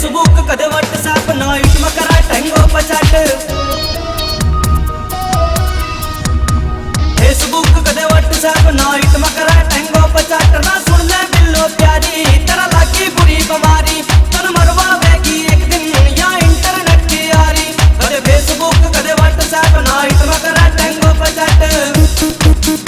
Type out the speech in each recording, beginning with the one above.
Facebook कदे WhatsApp night में करा टंगो पचट फेसबुक कदे व्हाट्सएप नाइट में करा टंगो पचट ना सुन ले बिल्लो प्यारी तेरा लागी बुरी बीमारी तन मरवावेगी एक दिन या इंटरनेट की यारी कदे फेसबुक कदे व्हाट्सएप नाइट में करा टंगो पचट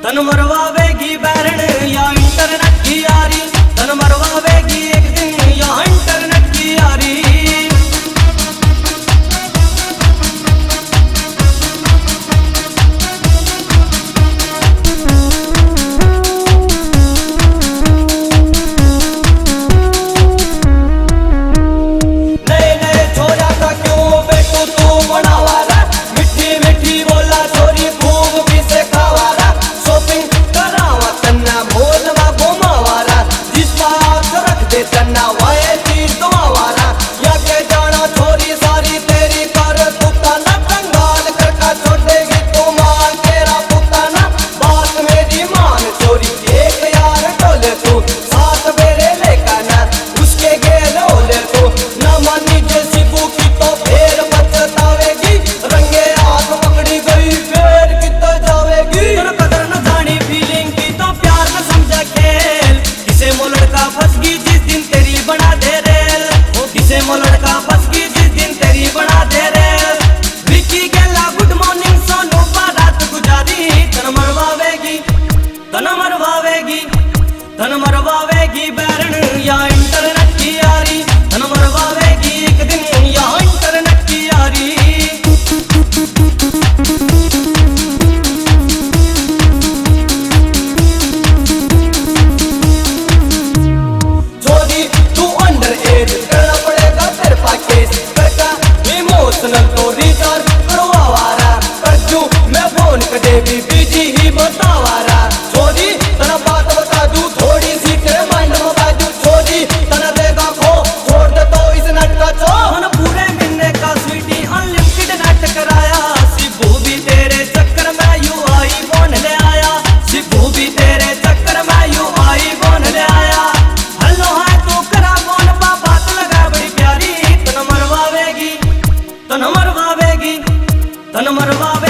तन मरवावेगी बैरन या इंटरनेट की यारी तन मरवावेगी एक दिन या इंटरनेट की यारी नए नए छोरा का क्यों बेटू तू बनावा रे मिठी मिठी बोला छोरी खूब भी से खावा रे तन्ना वाए चीज तो आवारा या के जाना छोरी सारी तेरी कर पुता ना कंगाल करका छोड़ेगी तू मान तेरा पुता ना बात मेरी मान छोरी एक यार टोले तू साथ मेरे लेकर ना उसके गेलो ले तू ना मानी जैसी भूखी तो फिर पछतावेगी रंगे हाथ पकड़ी गई फिर कितना जावेगी तेरा कदर न जानी फीलिंग की तो प्यार न समझा खेल किसे वो लड़का फंस गई बना दे रेल किसे वो लड़का फंस गई जिस दिन तेरी बना दे रेल विकी गेला गुड मॉर्निंग सोनू रात गुजारी तन मरवावेगी तन मरवावेगी बैरन या इंटरनेट की यारी तन मरवावेगी एक दिन या इंटरनेट की यारी तो रिचार्ज करवावारा करजू मैं फोन कदे भी बिजी ही बतावारा छोरी तना बात बता दूं थोड़ी सी तेरे माइंड में बाजू छोरी तना देगा खो छोड़ दे तो इस नट का चो मन पूरे महीने का स्वीटी अनलिमिटेड नेट कराया सिब्बू भी तेरे चक्कर में यू आई फोन ले आया सिब्बू भी तेरे चक्कर में यू आई फोन ले आया हेलो है तो करा फोन पा बात लगा बड़ी प्यारी तन मरवावेगी तन मरवा